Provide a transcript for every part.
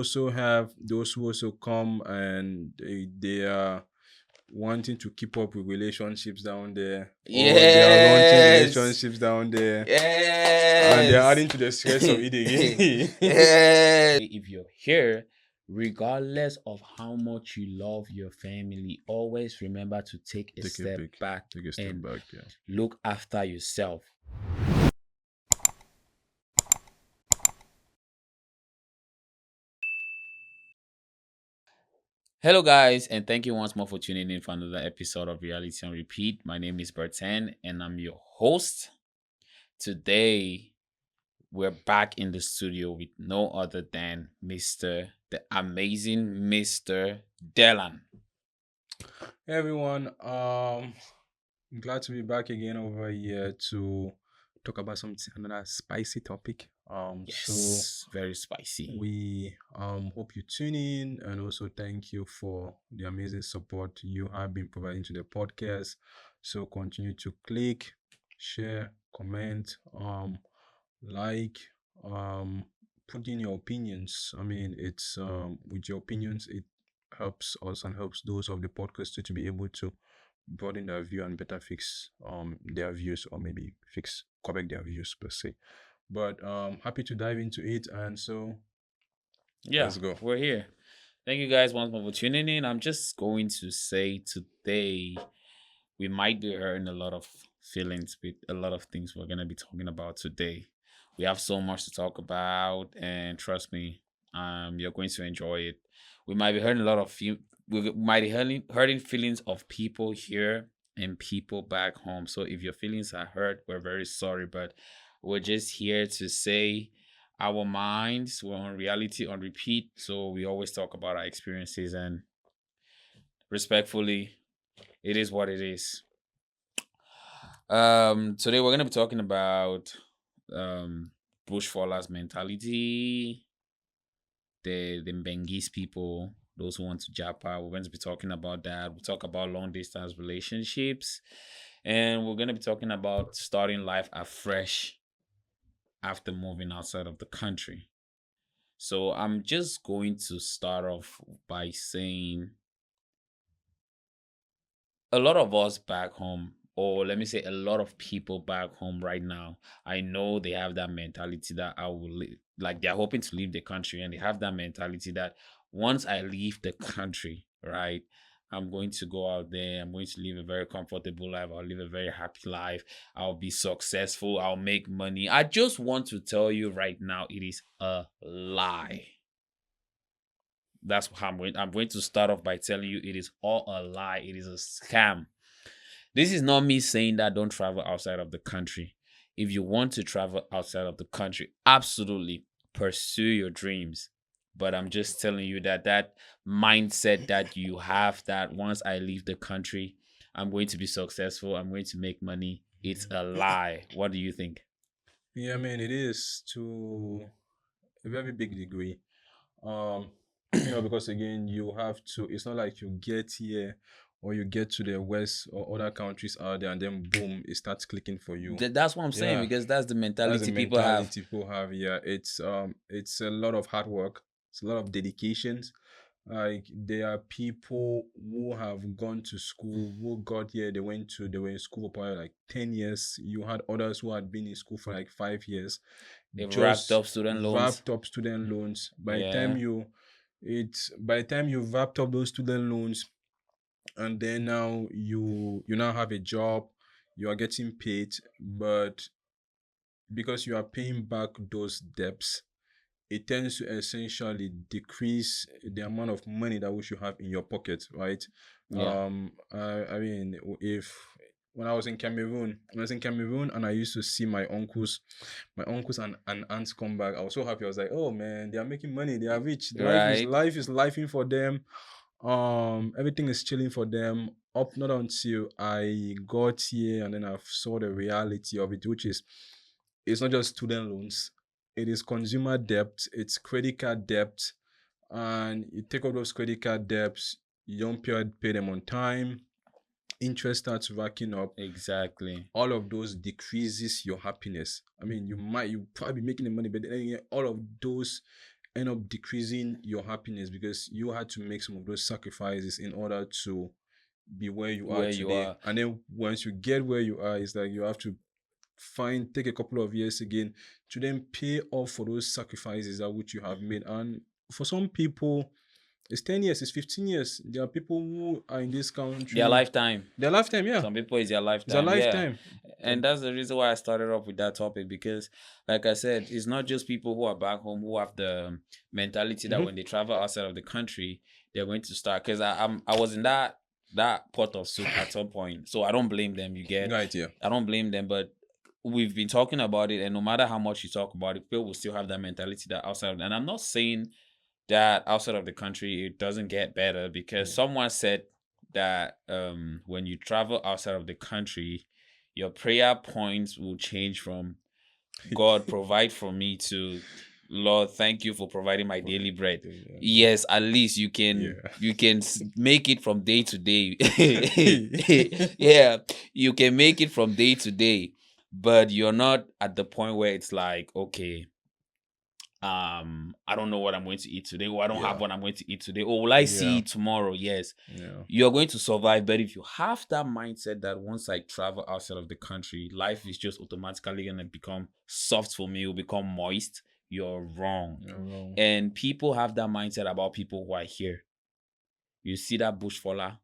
also have those who also come and they are wanting to keep up with relationships down there, or they are launching Yes. relationships down there, and they're Yes. adding to the stress of it again. Yes. If you're here, regardless of how much you love your family, always remember to take a step back Take a step and back. Yeah. look after yourself. Hello, guys, and thank you once more for tuning in for another episode of Reality on Repeat. My name is Bertain, and I'm your host. Today, we're back in the studio with no other than the amazing Mr. Deland. Hey everyone, I'm glad to be back again over here to talk about another spicy topic. So Yes, very spicy. we hope you tune in, and also thank you for the amazing support you have been providing to the podcast. So continue to click, share, comment, like, put in your opinions. I mean, it's with your opinions, it helps us and helps those of the podcast to be able to broaden their view and better fix their views, or maybe fix correct their views per se. But happy to dive into it, and so Yeah, let's go. we're here. Thank you guys once more for tuning in. I'm just going to say today we might be hurting a lot of feelings with a lot of things we're gonna be talking about today. We have so much to talk about, and trust me, you're going to enjoy it. We might be hurting a lot of we might be hurting feelings of people here and people back home. So if your feelings are hurt, we're very sorry, but we're just here to say our minds. We're on reality on repeat, so we always talk about our experiences, and respectfully, it is what it is. Today we're gonna be talking about bushfallers mentality, the Mbengis people, those who want to japa. We're going to be talking about that. We'll talk about long distance relationships, and we're gonna be talking about starting life afresh after moving outside of the country. So I'm just going to start off by saying a lot of us back home, or let me say a lot of people back home right now, I know they have that mentality that like they're hoping to leave the country, and they have that mentality that once I leave the country, right, I'm going to go out there, I'm going to live a very comfortable life, I'll live a very happy life, I'll be successful, I'll make money. I just want to tell you right now, it is a lie. That's how I'm going to start off by telling you it is all a lie. It is a scam. This is not me saying that don't travel outside of the country. If you want to travel outside of the country, absolutely pursue your dreams. But I'm just telling you that that mindset that you have, that once I leave the country, I'm going to be successful, I'm going to make money, it's a lie. What do you think? Yeah, I mean, it is to a very big degree. Um, because again, you have to. It's not like you get here or you get to the west or other countries out there, and then boom, it starts clicking for you. That's what I'm saying, Yeah, because that's the that's the mentality people have. mentality people have. Yeah, it's a lot of hard work. It's a lot of dedications. Like there are people who have gone to school, who got here, they were in school for probably like 10 years. You had others who had been in school for like 5 years, They've racked just up student loans. wrapped up student loans. Yeah. By the time you've wrapped up those student loans, and then now you now have a job, you are getting paid, but because you are paying back those debts, it tends to essentially decrease the amount of money that we should have in your pocket, right? Yeah. I mean, if when I was in Cameroon, and I used to see my uncles and aunts come back, I was so happy. I was like, oh man, they are making money, they are rich. Right. Life is lifing for them. Everything is chilling for them. Up not until I got here, and then I saw the reality of it, which is it's not just student loans, it is consumer debt, it's credit card debt, and you take all those credit card debts, you don't pay them on time, interest starts racking up. Exactly. All of those decreases your happiness. I mean, you probably be making the money, but then again, all of those end up decreasing your happiness because you had to make some of those sacrifices in order to be where you are Where you today. are. And then once you get where you are, it's like you have to take a couple of years again to then pay off for those sacrifices that which you have made. And for some people, it's 10 years, it's 15 years. There are people who are in this Their country, lifetime. their lifetime, yeah. Some people, it's their It's a lifetime. Yeah. lifetime. And that's the reason why I started off with that topic, because like I said, it's not just people who are back home who have the mentality that Mhm. when they travel outside of the country, they're going to start. Because I was in that pot of soup at some point, so I don't blame them. You get? Right, yeah. I don't blame them, but we've been talking about it, and no matter how much you talk about it, people will still have that mentality that outside of, and I'm not saying that outside of the country it doesn't get better, because someone said that when you travel outside of the country, your prayer points will change from God provide for me to Lord, thank you for providing my daily bread. Yeah. Yes, at least you can make it from day to day. Yeah, you can make it from day to day, but you're not at the point where it's like, okay, I don't know what I'm going to eat today, or I don't have Yeah. what I'm going to eat today, or will I see Yeah. it tomorrow? Yes, Yeah. you're going to survive. But if you have that mindset that once I travel outside of the country, life is just automatically gonna become soft for me, it will become moist, you're wrong. You're wrong. And people have that mindset about people who are here. You see that bush faller,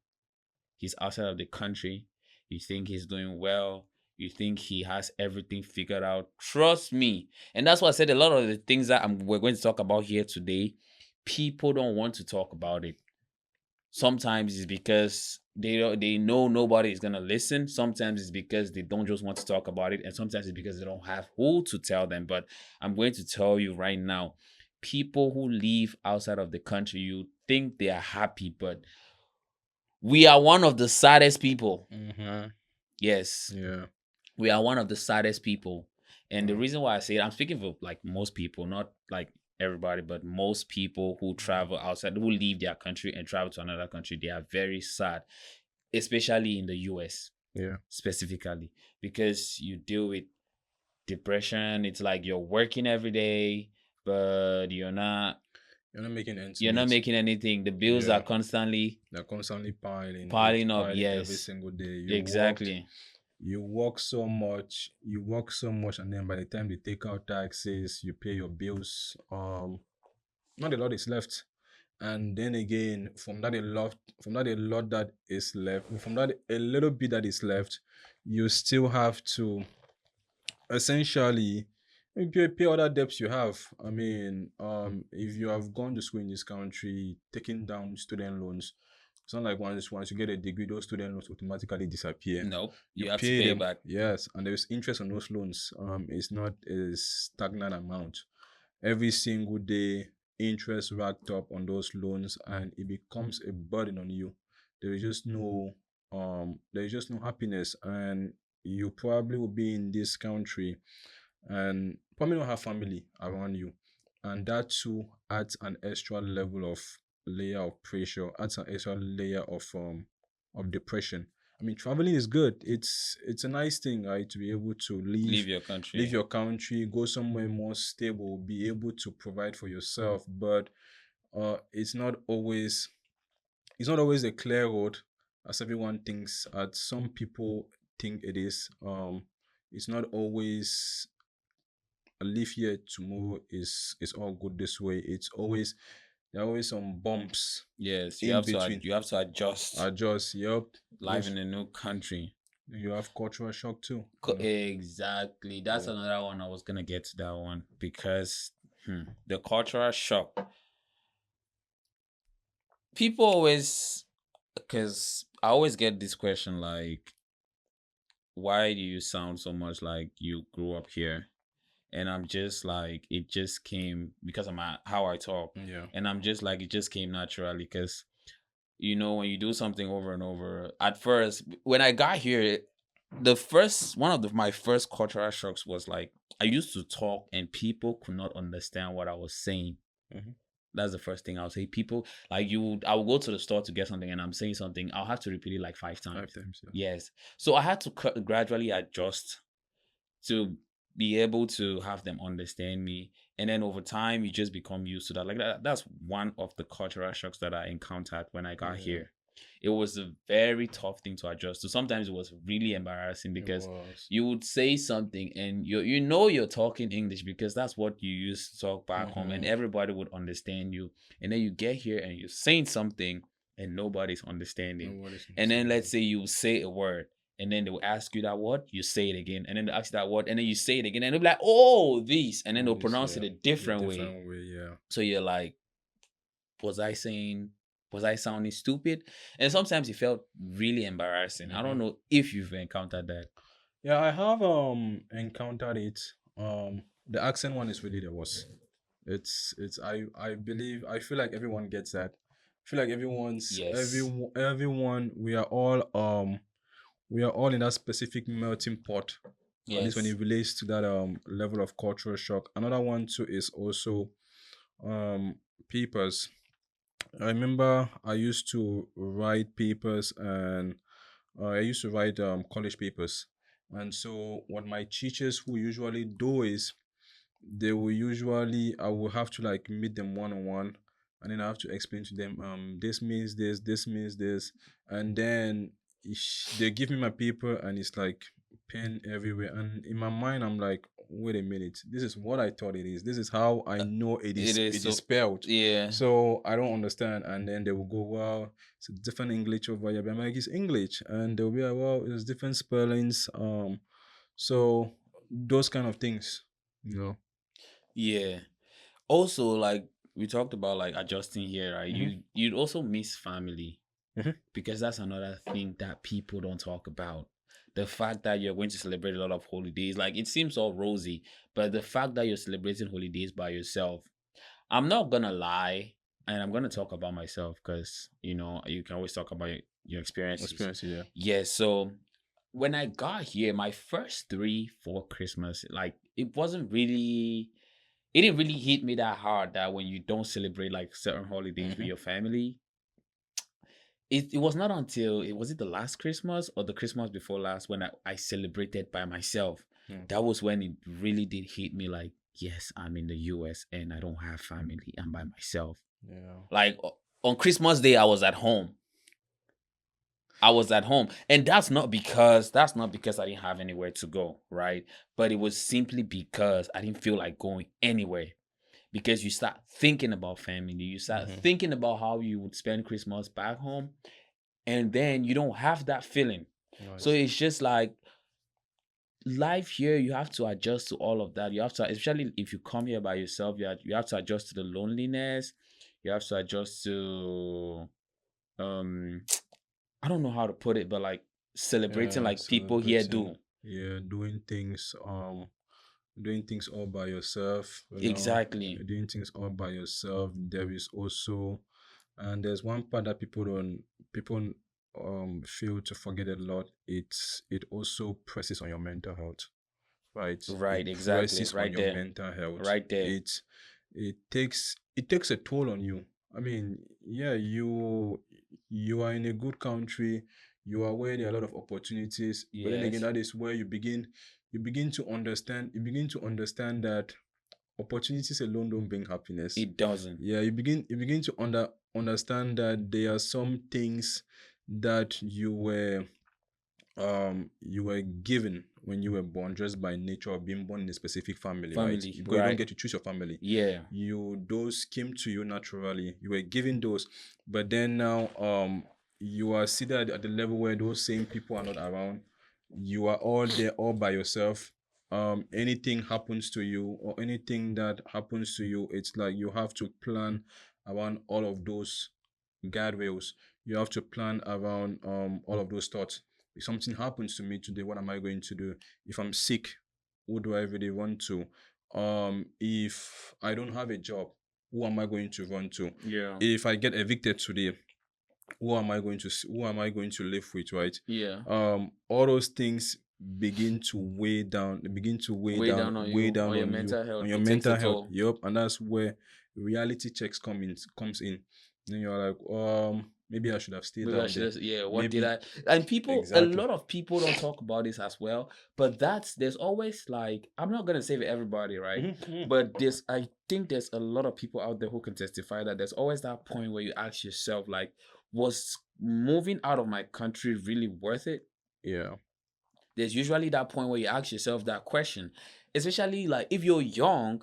he's outside of the country, you think he's doing well, you think he has everything figured out. Trust me. And that's why I said a lot of the things that we're going to talk about here today, people don't want to talk about it. Sometimes it's because they know nobody is gonna listen. Sometimes it's because they don't just want to talk about it, and sometimes it's because they don't have who to tell them. But I'm going to tell you right now, people who live outside of the country, you think they are happy, but we are one of the saddest people. Mm-hmm. Yes, Yeah. we are one of the saddest people. And the Wow. reason why I say it, I'm speaking for like most people, not like everybody, but most people who travel outside, who leave their country and travel to another country, they are very sad, especially in the US Yeah. specifically, because you deal with depression. It's like you're working every day, but You're not making ends you're not meet. making anything. The bills are Yeah. constantly They're constantly piling. It's piling up. piling every Yes, single day. exactly. You work so much, and then by the time they take out taxes, you pay your bills. Not a lot is left. And then again, from that a lot that is left, from that a little bit that is left, you still have to essentially pay other debts you have. I mean, if you have gone to school in this country, taking down student loans, it's not like once you get a degree, those student loans automatically disappear. Nope, You you have to pay pay them, back. yes, and there's interest on those loans. It's not a stagnant amount. Every single day, interest racked up on those loans, and it becomes a burden on you. There is just no happiness, and you probably will be in this country and probably don't have family around you, and that too adds an extra level of layer of pressure, adds an extra layer of depression. I mean, traveling is good. It's a nice thing, right, to be able to Leave leave your leave country. your country, go somewhere more stable, be able to provide for yourself. But it's not always a clear road as everyone thinks. As some people think it is. It's not always a live here tomorrow is all good this way. There are always some bumps Yes, in between. you have to adjust. Adjust, yep. Life in a new country. You have cultural shock too. Exactly. That's Yeah. another one. I was gonna get to that one because the cultural shock. People always, because I always get this question like, why do you sound so much like you grew up here? And I'm just like, it just came because of how I talk, Yeah. and I'm just like, it just came naturally because when you do something over and over. At first, when I got here, the first one of my first cultural shocks was like I used to talk and people could not understand what I was saying. Mhm. That's the first thing I'll say. People like I will go to the store to get something and I'm saying something. I'll have to repeat it like 5 times. 5 times. Yeah. Yes. So I had to gradually adjust to be able to have them understand me. And then over time, you just become used to that. Like that's one of the cultural shocks that I encountered when I got Yeah, here. It was a very tough thing to adjust to. Sometimes it was really embarrassing it because was. you would say something and you know you're talking English because that's what you used to talk back home, and Mm-hmm. everybody would understand you. And then you get here and you're saying something and nobody's understanding. And what is And then let's understanding? say you say a word and then they will ask you that word, you say it again, and then they ask you that word, and then you say it again, and they'll be like, "Oh, this," and then All they'll this, pronounce it yeah, a the different way. different way, yeah. So you're like, "Was I saying? Was I sounding stupid?" And sometimes it felt really embarrassing. I Mm-hmm. don't know if you've encountered that. Yeah, I have encountered it. The accent one is really the worst. It's I believe I feel like everyone gets that. I feel like Yes. everyone we are all in that specific melting pot. At least when Yes. it relates to that level of cultural shock. Another one too is also um papers. I remember I used to write papers and I used to write college papers. And so what my teachers who usually do is they will usually I will have to like meet them one on one, and then I have to explain to them this means this means this, and then they give me my paper and it's like pen everywhere, and in my mind I'm like, wait a minute, this is what I thought it is, this is how I know It is it is so. spelled, Yeah. so I don't understand. And then they will go, well, it's a different English over here, but I'm like, it's English, and they'll be like, well, it's different spellings, so those kind of things, you know. Yeah. Also, like we talked about, like adjusting here, right? Hmm. You'd also miss family Hmm. because that's another thing that people don't talk about. The fact that you're going to celebrate a lot of holidays, like it seems all rosy, but the fact that you're celebrating holidays by yourself, I'm not gonna lie, and I'm gonna talk about myself because you can always talk about your experiences. Experience, yeah. Yeah, so when I got here, my first 3, 4 Christmas, like it didn't really hit me that hard that when you don't celebrate like certain holidays with Hmm. your family, it was not until it was it the last Christmas or the Christmas before last when I celebrated by myself. That was when it really did hit me like, yes, I'm in the US and I don't have family. I'm by myself. Yeah. Like on Christmas Day, I was at home. I was at home. And that's not because I didn't have anywhere to go, right? But it was simply because I didn't feel like going anywhere. Because you start thinking about family, you start Hmm. thinking about how you would spend Christmas back home, and then you don't have that feeling. So Right. it's just like life here, you have to adjust to all of that. You have to, especially if you come here by yourself, you have to adjust to the loneliness. You have to adjust to um I don't know how to put it, but like celebrating Yeah, like people here celebrating. do. Yeah, doing things all by yourself, Exactly. doing things all by yourself. There is also, and there's one part that people fail to forget a lot. It also presses on your mental health, right? It Right, exactly. presses on Right your there. mental health. Right there. It takes a toll on you. I mean, yeah, you are in a good country, you are where there are a lot of opportunities, but then again, Yes. that is where you begin to understand that opportunities alone don't bring happiness. It doesn't. Yeah, you begin to understand that there are some things that you were given when you were born just by nature of being born in a specific family, right? Family. Because you don't Right. get to choose your family. Yeah. Those came to you naturally. You were given those, but then now you are seated at the level where those same people are not around. You are all there all by yourself. Anything happens to you or anything that happens to you, it's like you have to plan around all of those guardrails. You have to plan around all of those thoughts. If something happens to me today, what am I going to do? If I'm sick, who do I really run to? If I don't have a job, who am I going to run to? Yeah. If I get evicted today, who am I going to live with, right? Yeah. All those things begin to weigh down, Weigh down on you, on your you, mental on health. your It takes a mental health. toll. Yep, and that's where reality checks comes in. Then you're like, maybe I should have stayed Maybe I down should there. just, yeah, what did Maybe I? And people, a exactly. lot of people don't talk about this as well, but there's always like, I'm not gonna say for everybody, right? Mm-hmm. But I think there's a lot of people out there who can testify that there's always that point where you ask yourself, like, was moving out of my country really worth it? Yeah, There's usually that point where you ask yourself that question, especially like if you're young.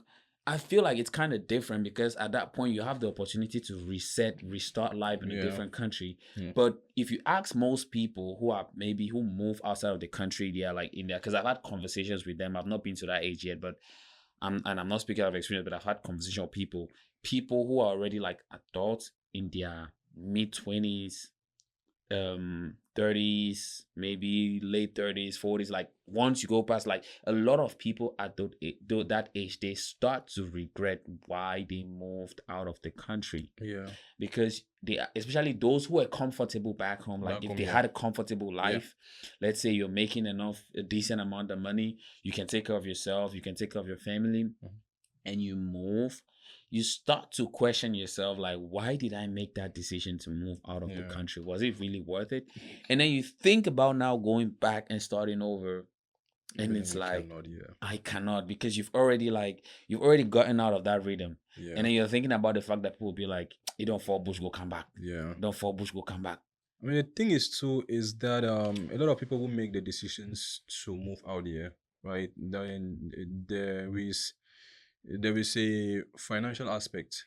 I feel like it's kind of different because at that point you have the opportunity to reset, restart life in a yeah, different country. mm, But if you ask most people who are maybe who move outside of the country, they are like in there, because I've had conversations with them. I've not been to that age yet, but I'm not speaking out of experience, but I've had conversation with people who are already like adults in their mid 20s, 30s, maybe late 30s, 40s. Like once you go past, like a lot of people at that age, they start to regret why they moved out of the country, yeah. because especially those who are comfortable back home. Like Back if home, they yeah, had a comfortable yeah, life, let's say you're making a decent amount of money, you can take care of yourself, you can take care of your family, mhm, and you move, you start to question yourself, like, why did I make that decision to move out of the yeah. country? Was it really worth it? And then you think about now going back and starting over, and Then it's you like, cannot, yeah, I cannot, because you've already gotten out of that rhythm. And yeah, then you're thinking about the fact that people will be like, you don't fall bush, go come back. yeah. Don't fall bush, go come back. I mean, the thing is too is that a lot of people who make the decisions to move out here, right? Then there is a financial aspect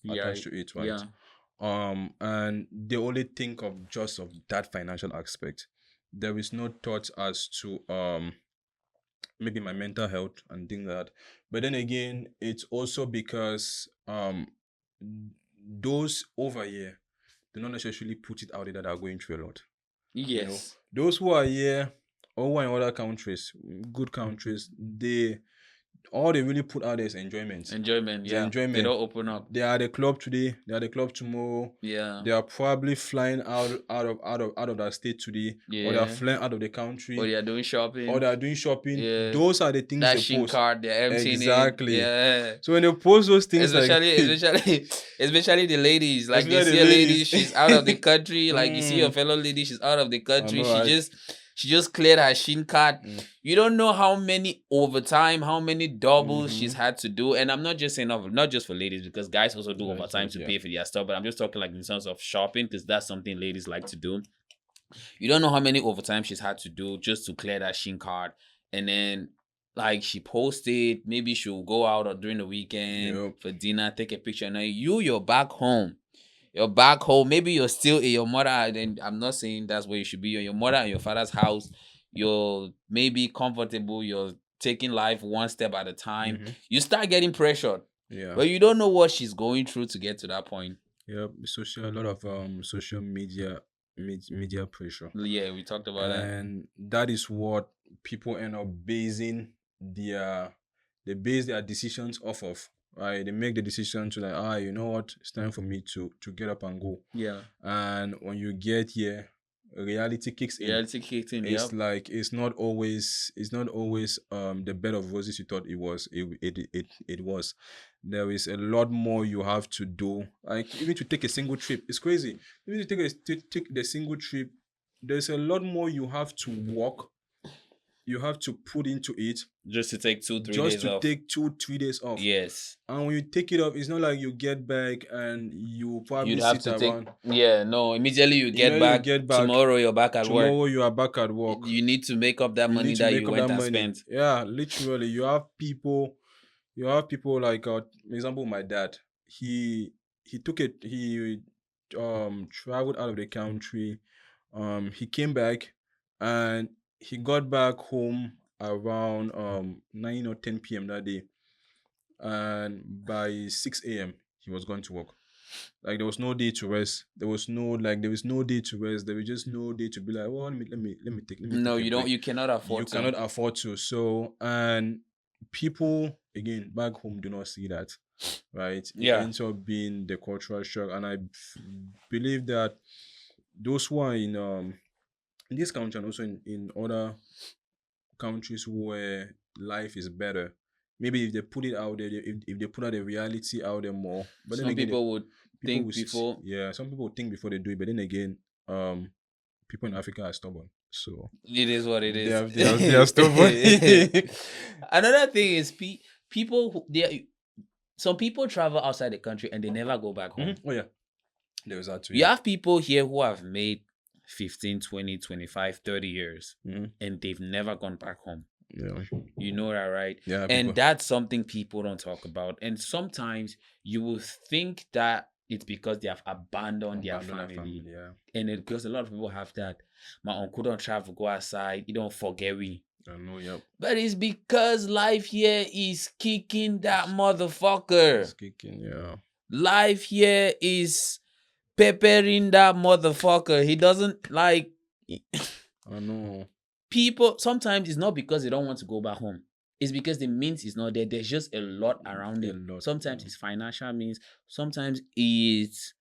Yeah, attached to it, right? yeah. And they only think of just of that financial aspect. There is no thought as to maybe my mental health and things like that. But then again, it's also because those over here do not necessarily put it out there that are going through a lot. You know, Yes. those who are here or who are in other countries, good countries, all they really put out there is enjoyment. Enjoyment, It's yeah. They enjoyment. don't open up. They are at the club today, they are at the club tomorrow. Yeah. They are probably flying out of that state today, or they are Yeah. flying out of the Or country, they are doing or shopping. they are doing shopping. Yeah. Those are the things That they shin post. card, they're emptying it. Exactly. Yeah. So when they post those things like Especially the ladies. Like you especially see the a lady, ladies. she's out of the country. Like you see your Mm, fellow lady, she's out of the I country. know, She right? just she just cleared her shin card. Mm, You don't know how many overtime, how many doubles she's mm-hmm. had to do. And I'm not just saying not just for ladies, because guys also do That's overtime right, to yeah. pay for their stuff. But I'm just talking like in terms of shopping, because that's something ladies like to do. You don't know how many overtime she's had to do just to clear that shin card. And then like she posted, maybe she'll go out or during the weekend Yep. for dinner, take a picture. And then you're back home. You're back home. Maybe you're still in your mother. And I'm not saying that's where you should be. You're in your mother and your father's house. You're maybe comfortable. You're taking life one step at a time. Mm-hmm. You start getting pressured. Yeah. But you don't know what she's going through to get to that point. Yep. A lot of social media pressure. Yeah, we talked about that. And that is what people end up basing their decisions off of, right? They make the decision to like, you know what, it's time for me to get up and go. Yeah. And when you get here, reality kicks in. Reality kicked in, It's yep. like it's not always the bed of roses you thought it was. It was. There is a lot more you have to do. Like even to take a single trip, it's crazy. Even to take the single trip, there's a lot more you have to walk. You have to put into it Just to take 2-3 just days to off. take 2-3 days off. Yes. And when you take it off, it's not like you get back and you probably You'd have sit to take around. no, immediately you get Immediately you back. get back. Tomorrow you're back at work. Tomorrow you are back at work. You need to make up that You money need to that make you up went that and money. spent. Yeah, literally. You have people like example, my dad. He took it, he traveled out of the country. He came back and he got back home around 9 or 10 p.m. that day. And by 6 a.m. he was going to work. Like there was no day to rest. There was no day to rest. There was just no day to be like, well, let me take No, a you don't. break. You cannot You afford to. cannot afford to. So, and people again back home do not see that, right? It Yeah. ends up being the cultural shock, and I believe that those who are in this country and also in other countries where life is better. Maybe if they put it out there, if they put out the reality out there more. But then Some again, people would people think before. yeah, some people think before they do it. But then again, people in Africa are stubborn, so It is what it is. they are stubborn. Another thing is people some people travel outside the country and they never go back home. Oh yeah, there is that too. You Yeah. have people here who have made 15, 20, 25, 30 years Mhm. and they've never gone back home. Yeah. You know that, right? Yeah. And People that's something people don't talk about. And sometimes you will think that it's because they have abandoned their abandon their family. Yeah. And because a lot of people have that. My uncle don't travel, go outside, he don't forget we. I know. Yep. But it's because life here is kicking that motherfucker. It's kicking. Yeah. Life here is peppering that motherfucker. He doesn't like I know. people. Sometimes it's not because they don't want to go back home. It's because the means is not there. There's just a lot around it. Sometimes it's financial means. Sometimes it's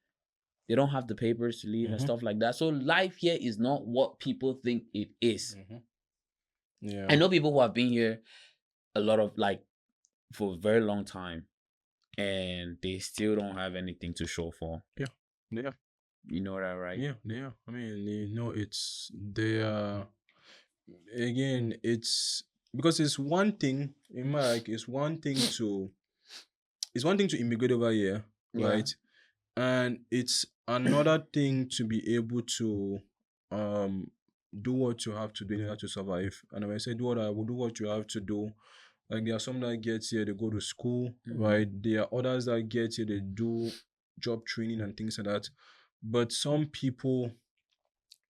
they don't have the papers to leave and stuff like that. So life here is not what people think it is. Yeah. I know people who have been here a lot of like for a very long time and they still don't have anything to show for. Yeah. Yeah. You know that, right? Yeah. Yeah. I mean, you know, it's they are again. It's because it's one thing. In my like, it's one thing to immigrate over here, Yeah. right? And it's another thing to be able to do what you have to do in order to survive. And when I say do what I will do what you have to do, like there are some that get here, they go to school, right? There are others that get here, they do job training and things like that. But some people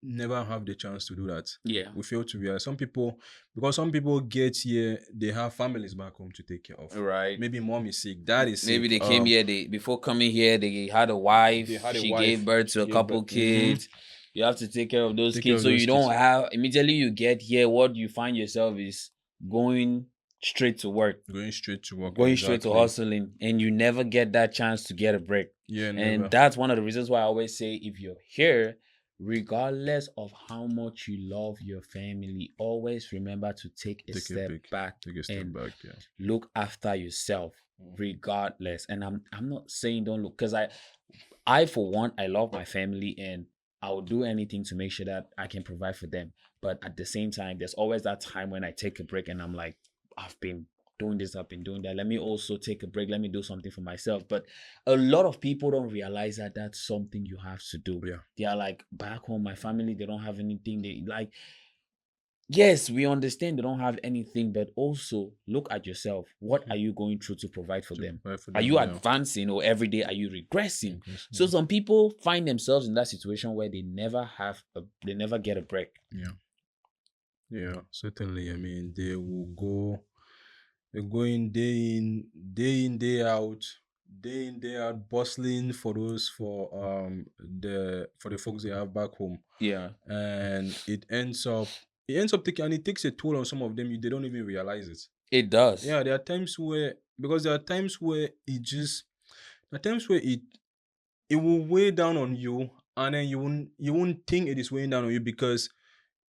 never have the chance to do that. Yeah. We fail to realize some people, because some people get here, they have families back home to take care of. Right. Maybe mom is sick, dad is sick. Maybe they came here, before coming here, they had a wife. She gave birth to a couple kids. You have to take care of those kids. So you don't have immediately you get here, what you find yourself is going straight to work. Going straight to work. Going straight to hustling. And you never get that chance to get a break. Yeah. Never. And that's one of the reasons why I always say if you're here, regardless of how much you love your family, always remember to take a step back and look after yourself, regardless. And I'm not saying don't look, because I for one, I love my family and I'll do anything to make sure that I can provide for them. But at the same time, there's always that time when I take a break and I'm like, I've been doing this, I've been doing that. Let me also take a break. Let me do something for myself. But a lot of people don't realize that that's something you have to do. Yeah. They are like, back home, my family, they don't have anything. They like, yes, we understand they don't have anything, but also look at yourself. What are you going through to provide for them? Are you advancing, or every day are you regressing? So some people find themselves in that situation where they never get a break. Yeah, certainly. I mean, they're going day in, day out, bustling for the folks they have back home. Yeah. And it ends up taking, and it takes a toll on some of them. They don't even realize it. It does. Yeah, there are times where it will weigh down on you, and then you won't think it is weighing down on you because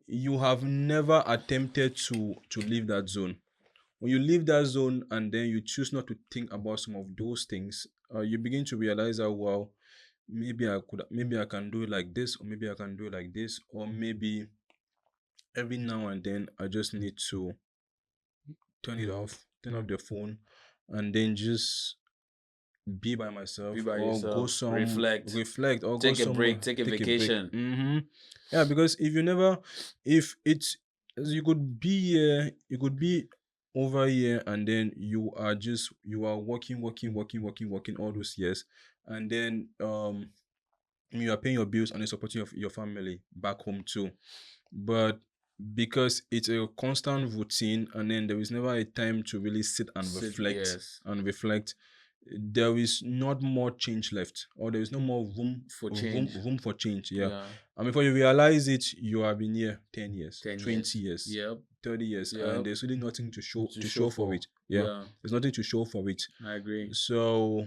you have never attempted to leave that zone. When you leave that zone and then you choose not to think about some of those things, you begin to realize that, well, maybe I can do it like this, or maybe I can do it like this, or maybe every now and then I just need to turn off the phone, and then just be by myself, or go some reflect, or take a break, take a vacation. Yeah, because if it's, you could be over here, and then you are working all those years, and then you are paying your bills and supporting your family back home too, but because it's a constant routine, and then there is never a time to really sit and reflect, there is not more change left, or there is no more room for change. Yeah. And before you realize it, you have been here 10 years, 20 years, 30 years, and there's really nothing to show for it. There's nothing to show for it. I agree. So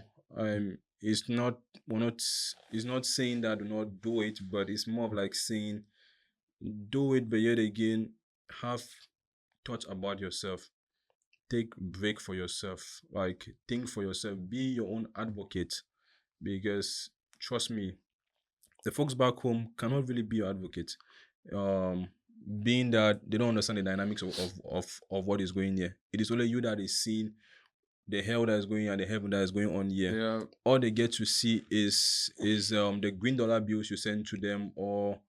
it's not saying that do not do it, but it's more of like saying do it, but yet again have thoughts about yourself. Take break for yourself. Like think for yourself. Be your own advocate. Because trust me, the folks back home cannot really be your advocate. Um, being that they don't understand the dynamics of what is going here. It is only you that is seeing the hell that is going on and the heaven that is going on here. Yeah. All they get to see is the green dollar bills you send to them, or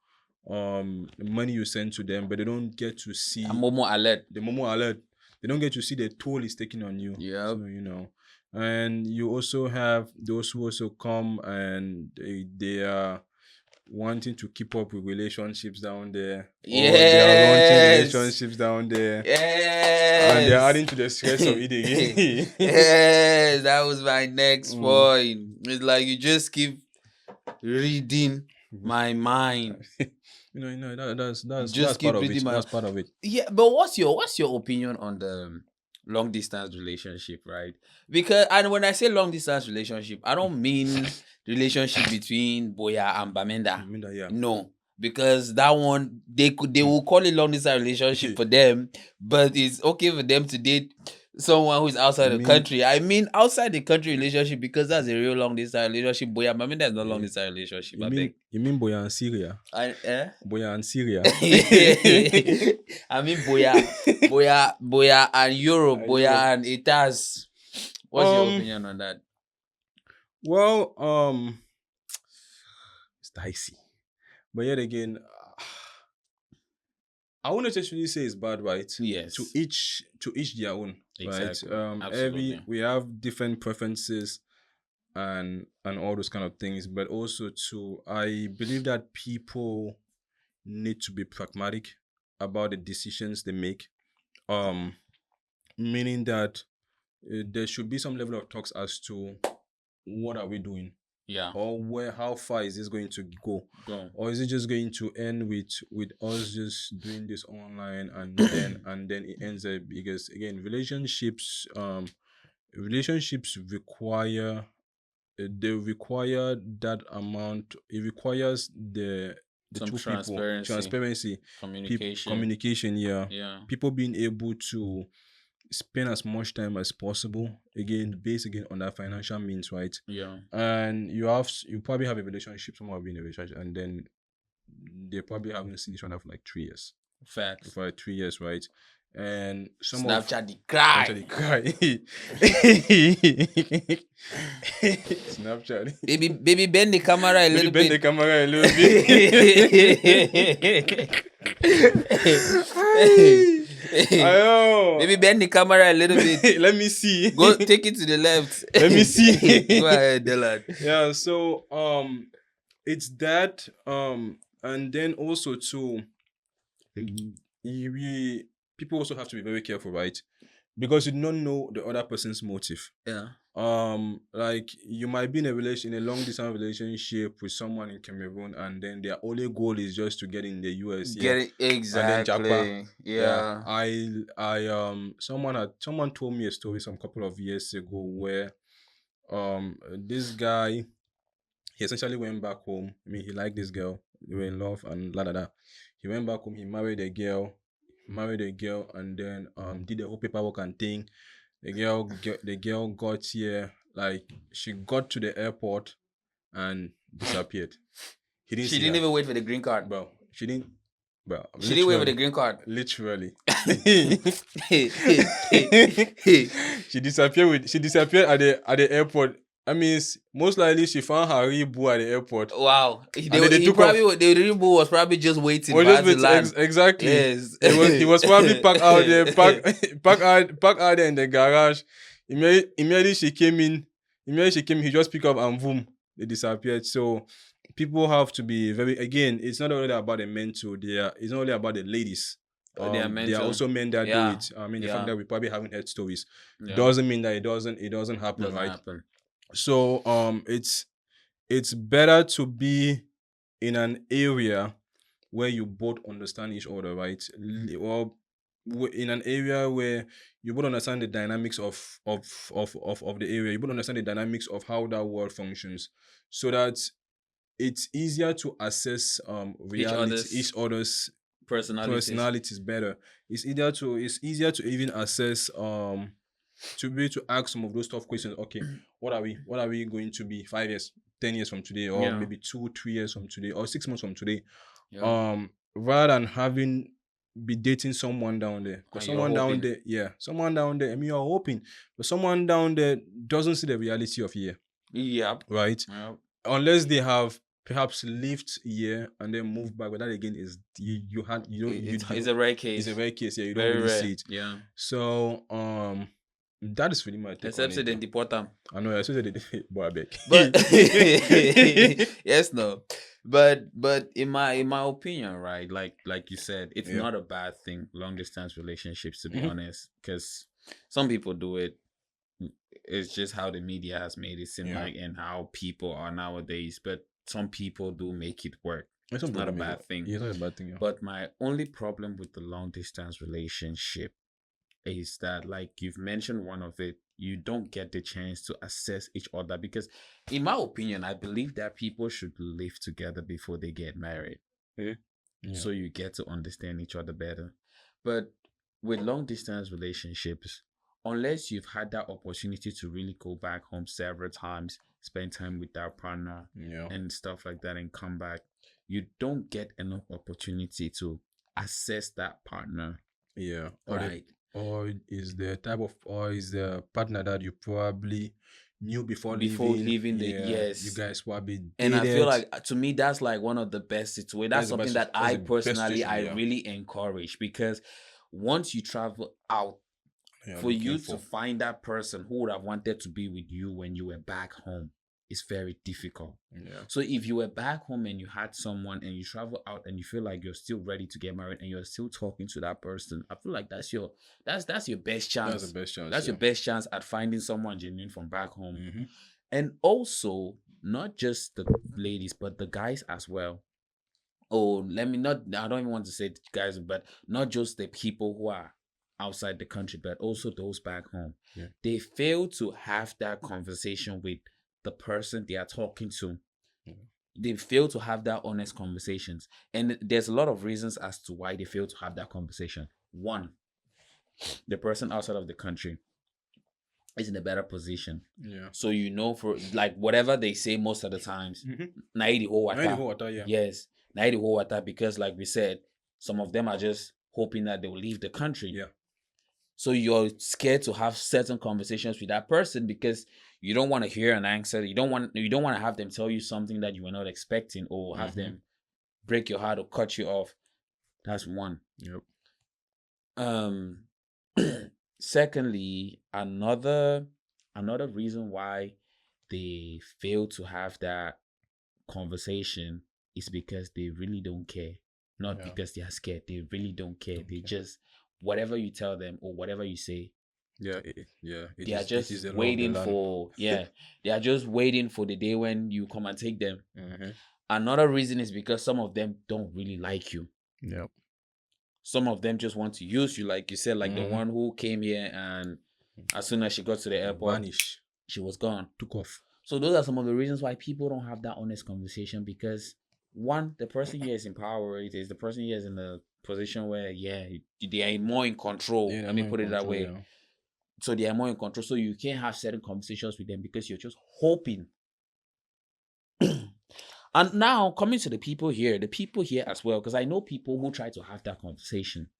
the money you send to them, but they don't get to see A Momo alert. the Momo alert. They don't get to see the toll it's taking on you. Yeah. So and you also have those who also come and they are wanting to keep up with relationships down there. Or they are launching relationships down there. Yes. And they're adding to the stress of it again. Yes, that was my next point. It's like you just keep reading my mind. That's part of it. That's part of it. Yeah, but what's your opinion on the long distance relationship, right? Because, and when I say long distance relationship, I don't mean relationship between Boya and Bamenda. Yeah. No, because that one they will call it long distance relationship for them, but it's okay for them to date someone who's outside the country. I mean outside the country relationship, because that's a real long distance relationship. Boya and Bamenda is not long distance relationship. You mean Boya and Syria? Boya and Syria. I mean Boya and Europe, Boya and Itas. What's your opinion on that? Well, it's dicey. But yet again, I wouldn't necessarily say it's bad, right? Yes. To each their own, exactly. right? Absolutely. We have different preferences and all those kind of things, but also I believe that people need to be pragmatic about the decisions they make. Meaning that there should be some level of talks as to what are we doing. Yeah. Or how far is this going to go? Or is it just going to end with us just doing this online and then it ends up, because again, relationships require they require that amount. It requires the some two transparency, communication. Yeah. People being able to spend as much time as possible, again based on that financial means, right? Yeah. And you probably have a relationship, someone will be in a relationship, and then they probably haven't seen each other for like 3 years. Facts. For like 3 years, right? And Snapchat the cry. Snapchat. Baby bend the camera a little bit. Maybe bend the camera a little bit. Let me see. Go take it to the left. Let me see. Go ahead, Deland. Yeah, so it's that and then also too, people also have to be very careful, right? Because you don't know the other person's motive. Yeah. Like you might be in a long distance relationship with someone in Cameroon, and then their only goal is just to get in the US. Get it exactly. And then yeah. Someone told me a story some couple of years ago where this guy, he essentially went back home. I mean, he liked this girl. They were in love and la da da. He went back home. He married a girl, and then did the whole paperwork and thing. The girl got here, like she got to the airport and disappeared. She didn't even wait for the green card. Bro, she didn't wait for the green card. Literally. She disappeared at the airport. I mean, most likely she found her Rebu at the airport. Wow. The Rebu was probably just waiting for her to land. Exactly. Yes. He was probably parked out there, parked out there in the garage. Immediately she came in, he just picked up and boom, they disappeared. So people have to be very, again, it's not only about the men too. It's not only about the ladies. There are also men that do it. I mean, the fact that we probably haven't heard stories doesn't mean that it doesn't happen, right? So it's better to be in an area where you both understand each other, right? Or in an area where you both understand the dynamics of the area, you both understand the dynamics of how that world functions, so that it's easier to assess reality, each other's personalities. personality is better. It's easier to even assess to be able to ask some of those tough questions. Okay, what are we going to be 5 years, 10 years from today, or Yeah, maybe 2 3 years from today, or 6 months from today, yeah. rather than having be dating someone down there, because And you're someone down hoping. there, yeah, someone down there, I mean, you're hoping, but someone down there doesn't see the reality of here, Yep. right? Yep. Unless they have perhaps lived here and then moved back, but that again is you had you don't you It's do a rare it's a case. rare case, yeah, you don't Very really see rare. it. Yeah. So that is really my take on Except say it they though. deport them. I know I said that boy I beg. But yes, no. But in my opinion, right? Like you said, it's Yeah. not a bad thing, long distance relationships, to be Mhm. honest. Because some people do it. It's just how the media has made it seem Yeah. like and how people are nowadays. But some people do make it work. It's It's not not a problem, make it. bad thing. Yeah, it's not a bad thing, yeah. But my only problem with the long distance relationship is that, like you've mentioned one of it, you don't get the chance to assess each other because, in my opinion, I believe that people should live together before they get married. Yeah. Yeah. So you get to understand each other better. But with long distance relationships, unless you've had that opportunity to really go back home several times, spend time with that partner Yeah. and stuff like that, and come back, you don't get enough opportunity to assess that partner, Yeah. right? Or is the partner that you probably knew before Before leaving. leaving the Yeah. You yes. guys probably And I feel dated. like, to me, that's like one of the best situations. That's something that That's I the best personally situation, I yeah. really encourage, because once you travel out, You're for looking you to for. find that person who would have wanted to be with you when you were back home is very difficult. Yeah. So if you were back home and you had someone and you travel out and you feel like you're still ready to get married and you're still talking to that person, I feel like that's your best That's the chance. best chance, That's yeah. your best chance at finding someone genuine from back home. Mm-hmm. And also, not just the ladies, but the guys as well. Oh, let me not, I don't even want to say guys, but not just the people who are outside the country, but also those back home. Yeah. They fail to have that conversation with the person they are talking to. Yeah. They fail to have that honest conversations. And there's a lot of reasons as to why they fail to have that conversation. One, the person outside of the country is in a better position. Yeah. So for like whatever they say most of the times, Mm-hmm. na the whole Not the water. whole water, yeah. Yes, na the whole water, because like we said, some of them are just hoping that they will leave the country. Yeah. So you're scared to have certain conversations with that person because you don't want to hear an answer. You don't want to have them tell you something that you were not expecting, or have them break your heart or cut you off. That's one. Yep. Um Secondly, another reason why they fail to have that conversation is because they really don't care. Not Yeah. because they are scared. They really don't care. Don't They care. just, whatever you tell them or whatever you say, Yeah. they are It is just the law of the waiting land. for they are just waiting for the day when you come and take them. Mm-hmm. Another reason is because some of them don't really like you. Yep. Some of them just want to use you, like you said, like the Mhm. one who came here and as soon as she got to the airport, Vanish. she was gone. Took off. So those are some of the reasons why people don't have that honest conversation, because one, the person here is in power. It is the person here is in a position where they are more in control. Yeah, Let me put it that way. Yeah. So they are more in control. So you can't have certain conversations with them because you're just hoping. And now coming to the people here as well, because I know people who try to have that conversation.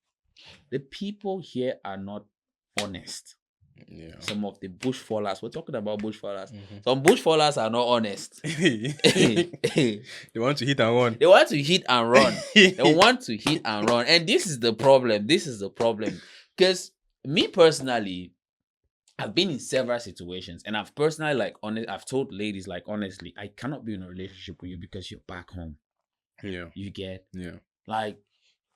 The people here are not honest. Yeah. Some of the bush fallers, we're talking about bush fallers. Mhm. Some bush fallers are not honest. They want to hit and run. They want to hit and run. They want to hit and run. And this is the problem. Because me personally, I've been in several situations, and I've personally I've told ladies, like, honestly, I cannot be in a relationship with you because you're back home. Yeah. You get, Yeah. like,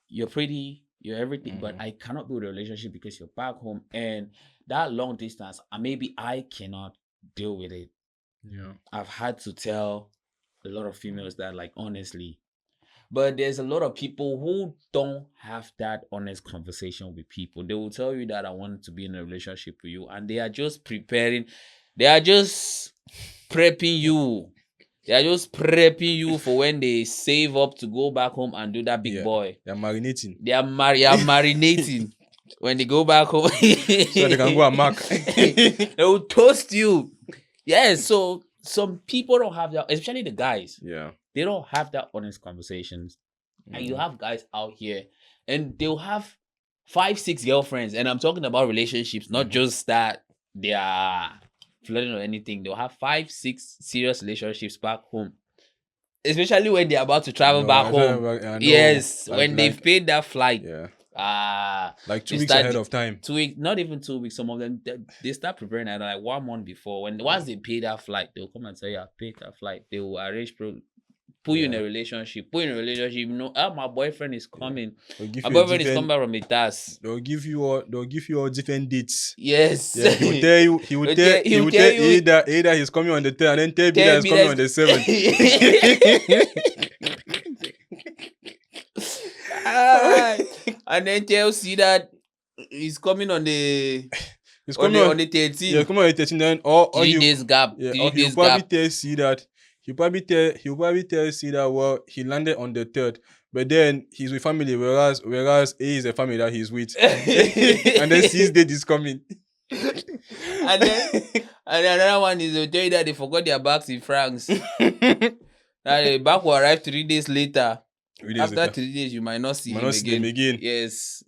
you're pretty, you're everything, but Mhm. I cannot build a relationship because you're back home. And that long distance, maybe I cannot deal with it. Yeah. I've had to tell a lot of females that, like, honestly. But there's a lot of people who don't have that honest conversation with people. They will tell you that I want to be in a relationship with you, and they are just preparing, they are just prepping you They are just prepping you for when they save up to go back home and do that big boy. They're marinating. They are marinating when they go back home. So they can go and mark. They will toast you. Yes, so some people don't have that, especially the guys. Yeah. They don't have that honest conversations. And you have guys out here and they'll have 5-6 girlfriends. And I'm talking about relationships, not just that they are flirting or anything. They'll have 5-6 serious relationships back home. Especially when they're about to travel back home. Yes, when they've paid that flight. Yeah. Like 2 weeks ahead of time. 2 weeks, not even 2 weeks. Some of them they start preparing like 1 month before. Once they pay that flight, they'll come and say, "I paid that flight." They will arrange put you in a relationship. You know, my boyfriend is coming. My boyfriend is coming back from the task. They'll give you all different dates. Yes. Yeah, he will tell you either he's coming on the 3rd and then tell me that he's coming on the 7th. And then tell see that he's coming on the he's coming on the 13th. Yeah, coming on the 13th. Then or 3 days gap. Yeah, or he'll probably tell see that he'll probably tell see that well he landed on the 3rd, but then he's with family, whereas he is a family that he's with. And then sees date is coming. and then another one is they'll tell you that they forgot their bags in France. That the bag will arrive 3 days later. After 3 days, you might not see him again. Yes.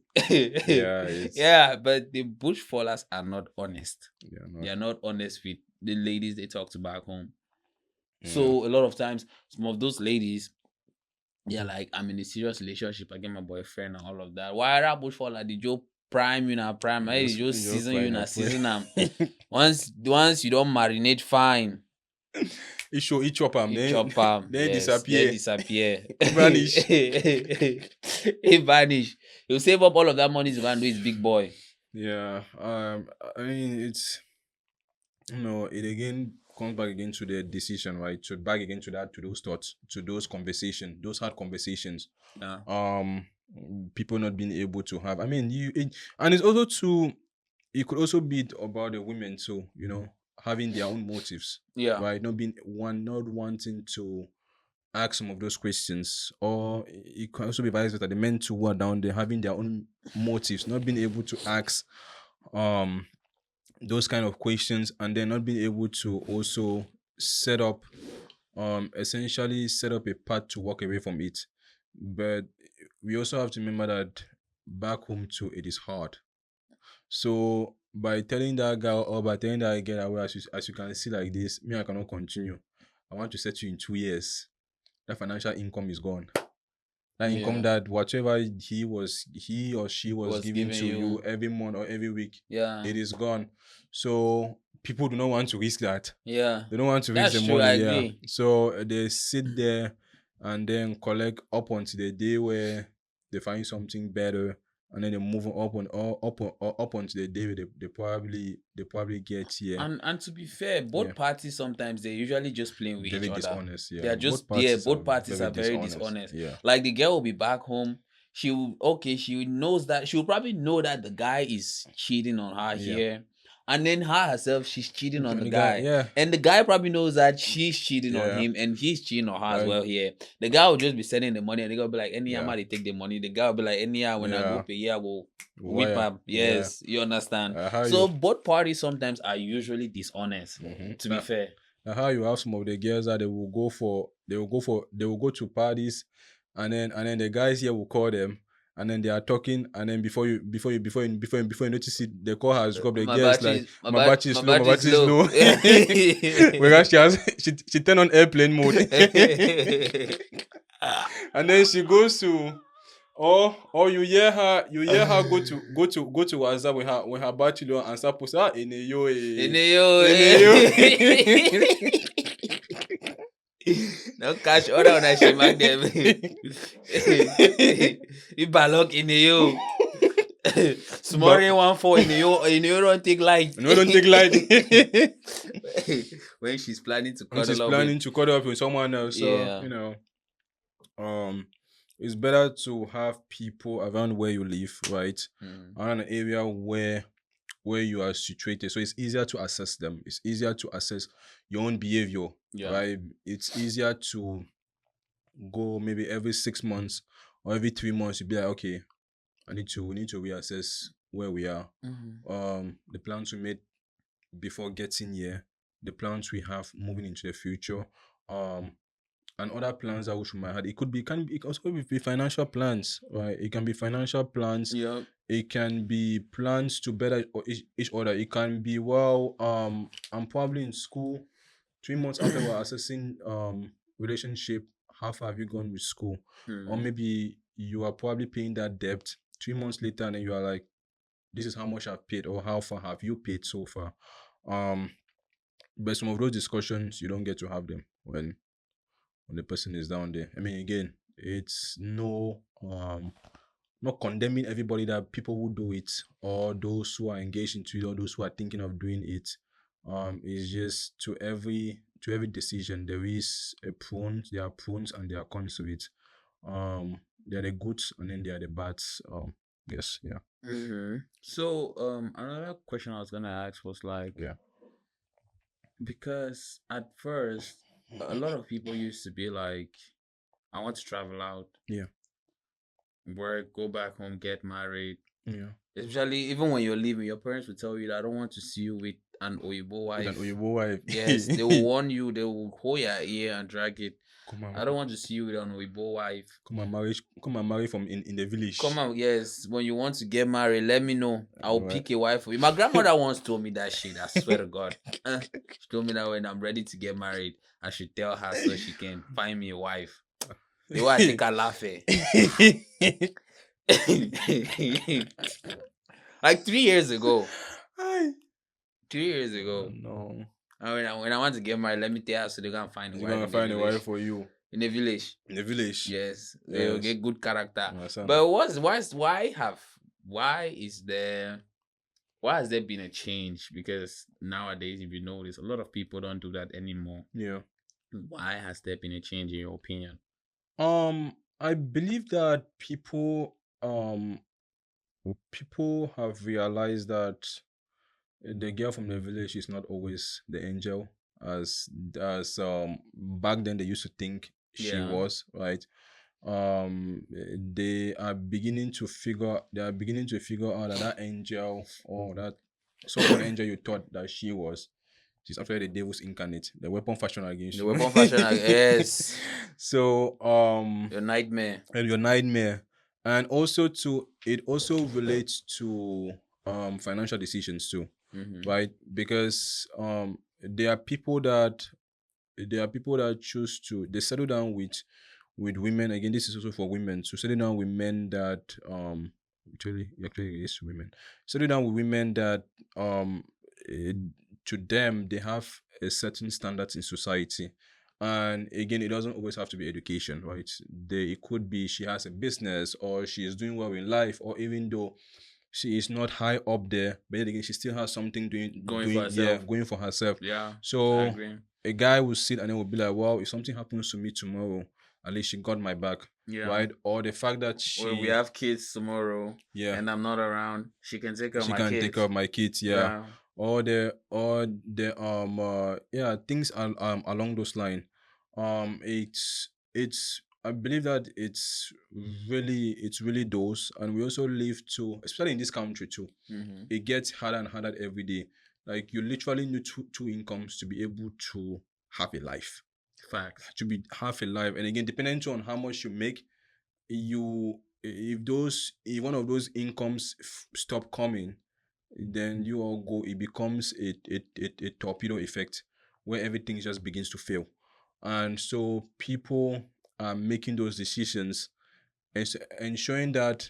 Yeah, but the bush fallers are not honest. They are not honest with the ladies they talk to back home. So a lot of times, some of those ladies, they're like, I'm in a serious relationship, I get my boyfriend and all of that. Why are that bush faller? Did you prime you now? Prime? Did you season you now? Season them. Once you don't marinate fine. It chop them. Then disappear. Vanish. It vanish. He'll save up all of that money to go and do his big boy. Yeah. I mean, it's, it again comes back again to the decision, right? So back again to those thoughts, to those conversations, those hard conversations. Yeah. People not being able to have. I mean, and it's also it could also be about the women too, having their own motives. Yeah. Right. Not wanting to ask some of those questions, or it can also be vice versa. The men too who are down there having their own motives, not being able to ask those kind of questions, and then not being able to also essentially set up a path to walk away from it. But we also have to remember that back home too, it is hard. So by telling that guy or by telling that girl, as you can see like this, me, I cannot continue. I want to set you in 2 years. That financial income is gone. That income that whatever he or she was giving to you every month or every week, it is gone. So people do not want to risk that. Yeah. They don't want to risk the money. So they sit there and then collect up until the day where they find something better, and then they move up until the day where they probably get here. And to be fair, both parties sometimes they're usually just playing with very each other. Dishonest, yeah. They're just both parties are very dishonest. Yeah. Like the girl will be back home. She knows that she'll probably know that the guy is cheating on her here. And then her herself, she's cheating on the guy. Yeah. And the guy probably knows that she's cheating on him and he's cheating on her as well here. The guy will just be sending the money and the guy will be like, anyhow, they take the money. The guy will be like, anyhow, when I go pay, I will whip up. Yes, you understand. So both parties sometimes are usually dishonest, to be fair. How you have some of the girls that they will go to parties, and then the guys here will call them. And then they are talking, and then before you notice it, they call her as the girls like my battery is low. Whereas she turn on airplane mode, and then she goes to, or you hear her go to WhatsApp when her battery low and start posting in yo. No cash order on a shema them. You balok in you. Small 1-4 in you don't take light. No, don't take light. When she's planning to cuddle up with someone else. So it's better to have people around where you live, right? Around an area where where you are situated. So it's easier to assess them. It's easier to assess your own behavior, Yeah. right? It's easier to go maybe every 6 months or every 3 months. You be like, okay, we need to reassess where we are. Mm-hmm. The plans we made before getting here, the plans we have moving into the future, um, and other plans that we should might have. It can also be financial plans, right? It can be financial plans. Yep. It can be plans to better each other. It can be, well, I'm probably in school. 3 months after we're assessing relationship, how far have you gone with school? Or Mm-hmm. maybe you are probably paying that debt 3 months later, and then you are like, this is how much I've paid, or how far have you paid so far? Um, but some of those discussions you don't get to have them when the person is down there. I mean, again, it's not condemning everybody, that people who do it, or those who are engaged into it, or those who are thinking of doing it. It's just to every decision there are pros and there are cons to it. There are the goods and then there are the bads. Yes, yeah. Mm-hmm. So, another question I was gonna ask was like, Yeah. because at first, a lot of people used to be like, I want to travel out, Yeah. work, go back home, get married. Yeah. Especially even when you're leaving, your parents will tell you that I don't want to see you with an Oyibo With an wife. Oyibo wife. Yes, they will warn you, they will hold your ear and drag it. come I and don't want to see you with an Oyibo wife. come and marry from in the village. Come on, yes. When you want to get married, let me know. I'll Right. pick a wife for you. My grandmother once told me that shit. I swear to God. She told me that when I'm ready to get married, I should tell her so she can find me a wife. The way I take her laugh. Like 3 years ago. Hi. 3 years Oh ago. no. And when I want to get married, let me tell her so they can find a You're wife gonna in the find a wife village. for you In the village. in the village. Yes. They'll Yes. get good character. Understand? But why has there been a change? Because nowadays, if you notice, a lot of people don't do that anymore. Yeah. Why has there been a change in your opinion? I believe that people have realized that the girl from the village is not always the angel, as back then they used to think she Yeah. was, right? They are beginning to figure out that angel, or that so-called angel you thought that she was, she's actually the devil's incarnate, the weapon fashioned against The you. weapon fashion, yes. So Your nightmare. and your nightmare. And also to it also relates to financial decisions too, Mm-hmm. right? Because there are people that choose to they settle down with women. Again, this is also for women to settle down with men that actually it is women, settle down with women that um eh, to them they have a certain standards in society. And again, it doesn't always have to be education, right? It could be she has a business, or she is doing well in life, or even though she is not high up there, but yet again she still has something Going for doing yeah, herself. going for herself. Yeah. I So agree. a guy will sit and then will be like, well, if something happens to me tomorrow, at least she got my back, Yeah. right? Or the fact that Or we have kids tomorrow yeah, and I'm not around. She can take care of she my can take care kids. of my kids, yeah. Yeah. Or the things along those lines. It's I believe that it's really those, and we also live to, especially in this country too, Mm-hmm. it gets harder and harder every day. Like, you literally need two incomes to be able to have a life, Facts. have a life. And again, depending on how much you make, if one of those incomes stop coming, then you all go, it becomes a torpedo effect, where everything just begins to fail. And so people are making those decisions, and ensuring that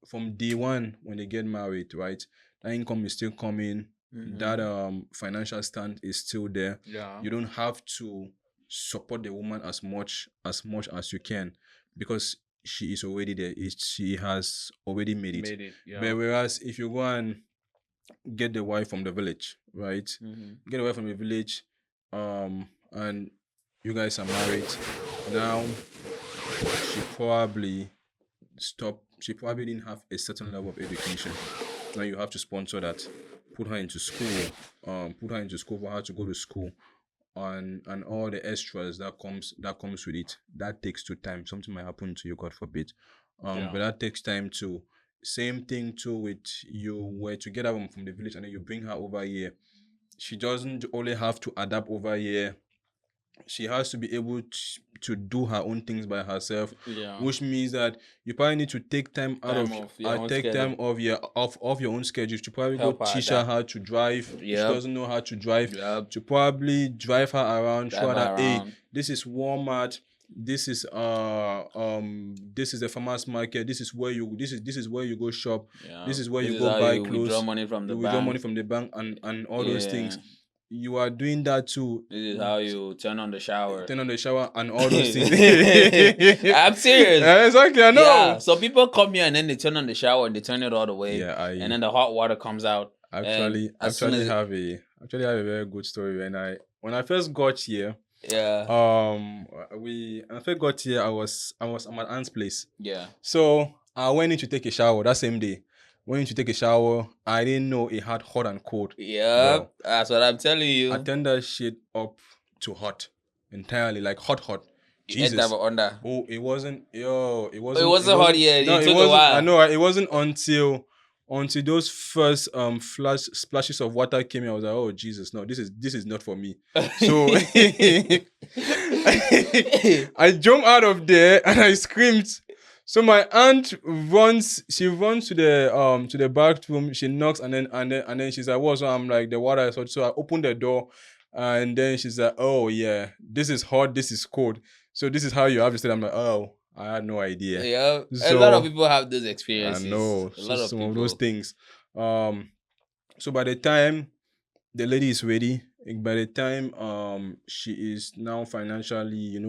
from day one when they get married, right, that income is still coming, that Mm-hmm. financial stand is still there. Yeah. You don't have to support the woman as much as you can, because she is already there. She has already made it. Made it. Yeah. But whereas if you go and get the wife from the village, right, Mm-hmm. get away from the village, and you guys are married now, she probably she probably didn't have a certain level of education. Now you have to sponsor that. put her into school, put her into school for her to go to school, and all the extras that comes with it. That takes to time. Something might happen to you, God forbid. Yeah. But that takes time too. Same thing too with you were together from the village and then you bring her over here. She doesn't only have to adapt over here, she has to be able to do her own things by herself, Yeah. which means that you probably need to take time out Time of off your own take schedule. time of your own schedule to probably go Help her teach her adapt. how to drive if she Yep. doesn't know how to drive, Yep. to probably drive her around, show Drive her her that hey, around. this is Walmart, this is the farmers market, this is where you go shop, Yeah. this is where This you is go how buy you withdraw clothes, money from the you withdraw money bank. from the bank, and all those Yeah. things. You are doing that too. This is how you turn on the shower. Turn on the shower and all those things. I'm serious. Exactly, I know. Yeah. So people come here and then they turn on the shower and they turn it all the way. Yeah, And then the hot water comes out. And actually as soon as actually have a very good story. When I first got here, yeah. when I first got here, I'm at aunt's place. Yeah. So I went in to take a shower that same day. Went in to take a shower. I didn't know it had hot and cold. Yeah. Bro, That's what I'm telling I you. turned that shit up to hot entirely, like hot. You ate Jesus. that under. Oh, it wasn't hot yet. No, It it took a wasn't. while. I know. It wasn't until those first splashes of water came in. I was like, oh Jesus, no, this is not for me. So I jumped out of there and I screamed. So my aunt runs. She runs to the bathroom. She knocks and then she's like, "What's wrong?" I'm like, "The water is hot." So I open the door, and then she's like, "Oh yeah, this is hot. This is cold. So this is how you have to say." I'm like, "Oh, I had no idea." Yeah. A So lot of people have those I experiences. know. A So lot of some people. of those things. So by the time the lady is ready, by the time she is now financially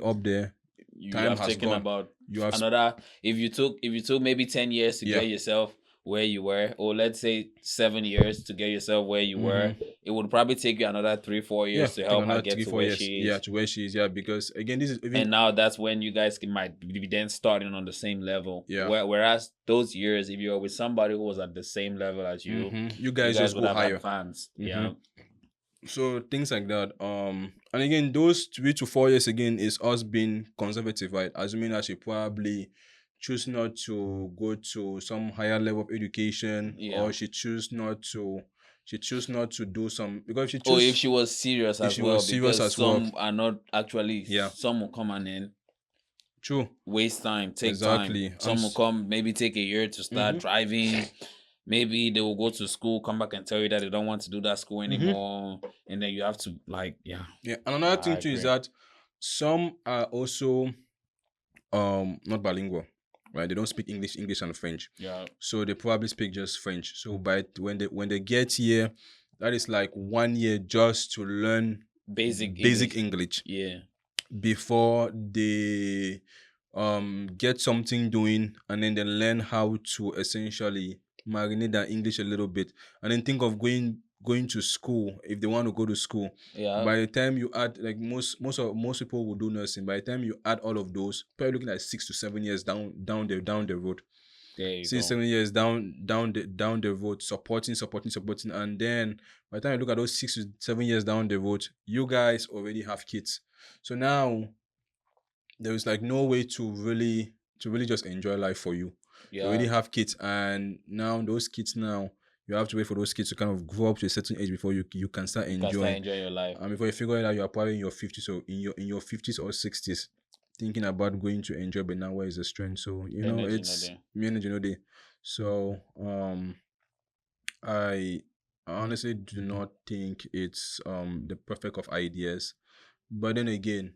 up there, You time have has taken gone. about You have another if you took maybe 10 years to Yeah. get yourself where you were, or let's say 7 years to get yourself where you were, it would probably take you another 3-4 years to take help her another get to 3-4 where years. she is. Yeah, to where she is. Yeah, because again, this is even And now that's when you guys might be then starting on the same level. Yeah. Whereas those years, if you were with somebody who was at the same level as you, you guys just would go have higher. advanced. Mhm. Yeah. So things like that. And again, those 3 to 4 years again is us being conservative, right? Assuming that she probably choose not to go to some higher level of education, Yeah. or she choose not to do some, because if she Or choose, if she was serious if as she well, was serious because as well. some are not actually. Yeah. Some will come and then True. waste time, take Exactly. time. Some will come, maybe take a year to start driving. Maybe they will go to school, come back and tell you that they don't want to do that school anymore, and then you have to Yeah. And another thing too is that some are also not bilingual, right? They don't speak English and French. Yeah. So they probably speak just French. So when they get here, that is like 1 year just to learn Basic English Yeah. before they get something doing, and then they learn how to essentially marinate their English a little bit, and then think of going to school if they want to go to school. Yeah. By the time you add, like most people will do nursing, by the time you add all of those, probably looking at 6 to 7 years down the road. There you 6 go. 7 years down the road, supporting, and then by the time you look at those 6 to 7 years down the road, you guys already have kids. So now there is like no way to really just enjoy life for you. Yeah. You already have kids, and now those kids, now you have to wait for those kids to kind of grow up to a certain age before you can start enjoying. Your life. And before you figure it out, you are probably in your 50s, or in your 50s or 60s, thinking about going to enjoy, but now where is the strength? So Energy it's no dey. me energy no dey. So I honestly do not think it's the perfect of ideas, but then again,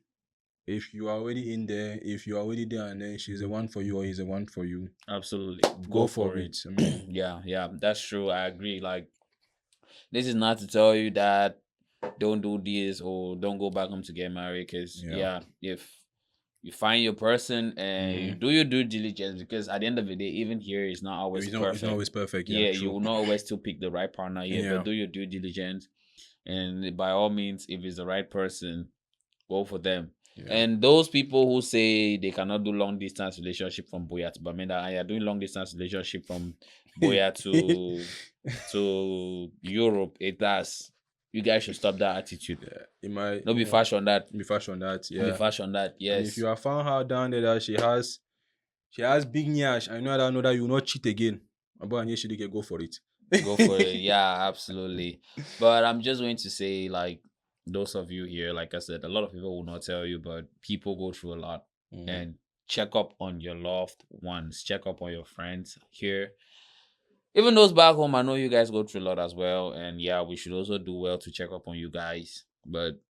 if you are already in there, if you are already there, and then she's the one for you or he's the one for you, Absolutely. go for it. I mean, yeah, that's true. I agree. Like, this is not to tell you that don't do this or don't go back home to get married, because if you find your person and you do your due diligence, because at the end of the day, even here, it's not always perfect. It's not always perfect. Yeah, true. you will not always still pick the right partner here, but do your due diligence, and by all means, if it's the right person, go for them. Yeah. And those people who say they cannot do long distance relationship from Boya to Bamenda, and you're doing long distance relationship from Boya to Europe, it does. You guys should stop that attitude. Yeah, it might, No be fashion that. be fast on that. No be Yeah. fashion that. And if Yes. you have found her down there that she has big nyash, I know that you will not cheat again. About and she can go for it. Go for it. Yeah, absolutely. But I'm just going to say, like, those of you here, like I said, a lot of people will not tell you, but people go through a lot. Mm, And check up on your loved ones, check up on your friends here. Even those back home, I know you guys go through a lot as well. And yeah, we should also do well to check up on you guys. But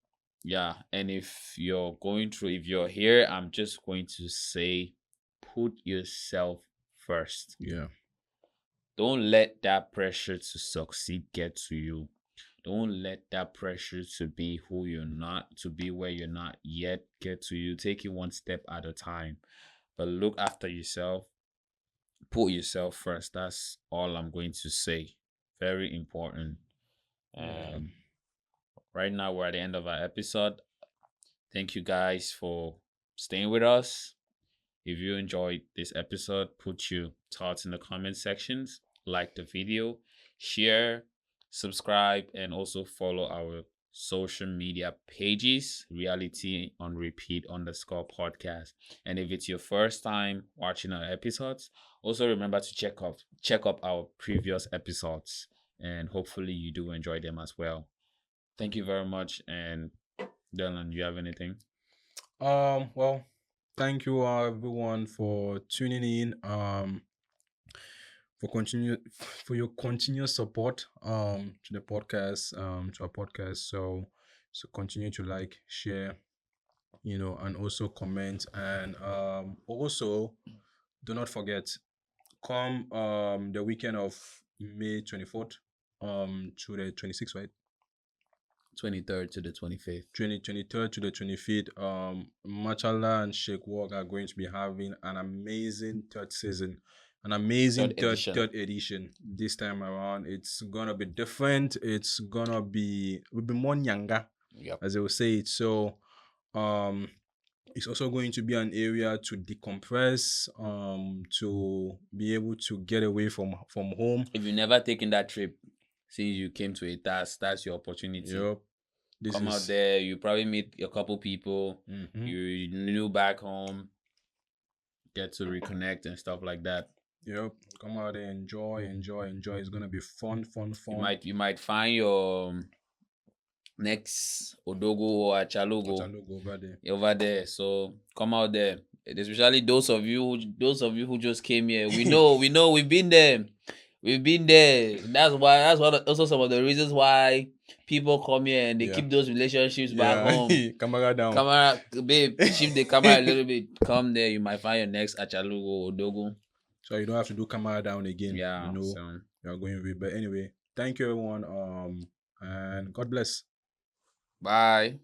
yeah, and if you're here, I'm just going to say, put yourself first. yeah. Don't let that pressure to succeed get to you. Don't let that pressure to be who you're not, to be where you're not yet get to you. Take it one step at a time. But look after yourself. Put yourself first. That's all I'm going to say. Very important. Yeah. Um, right now we're at the end of our episode. Thank you guys for staying with us. If you enjoyed this episode, put your thoughts in the comment sections, like the video, share, subscribe, and also follow our social media pages, Reality on Repeat _podcast. And if it's your first time watching our episodes, also remember to check up our previous episodes, and hopefully you do enjoy them as well. Thank you very much. And Dylan, you have anything? Well, thank you everyone for tuning in. For your continuous support to the podcast, to our podcast. So continue to like, share, and also comment, and also do not forget, come the weekend of May 24th to the 26th, right? 23rd to the 25th. 2023rd to the 25th, Machala and Sheikh Walk are going to be having an amazing third season, an amazing Third edition. third edition. This time around, it's gonna be different. It's gonna be will be more nyanga, Yep. as they will say it. So, it's also going to be an area to decompress, to be able to get away from home. If you never taken that trip since you came to a task, that's your opportunity. Yep. This Come out is there, you probably meet a couple people, Mhm. you new back home, get to reconnect and stuff like that. Yep. Come out there, enjoy. It's gonna be fun. You might find your next Odogo or Achalogo Logo over there. over there. So come out there. Especially those of you who just came here. We know we've been there. We've been there. That's also some of the reasons why people come here and they Yeah. keep those relationships back home. Camera down. Camera, babe, shift the camera a little bit. Come there, you might find your next Achalugo or Odogo. So you don't have to do camera down again. Yeah. You're going with. But anyway, thank you everyone. And God bless. Bye.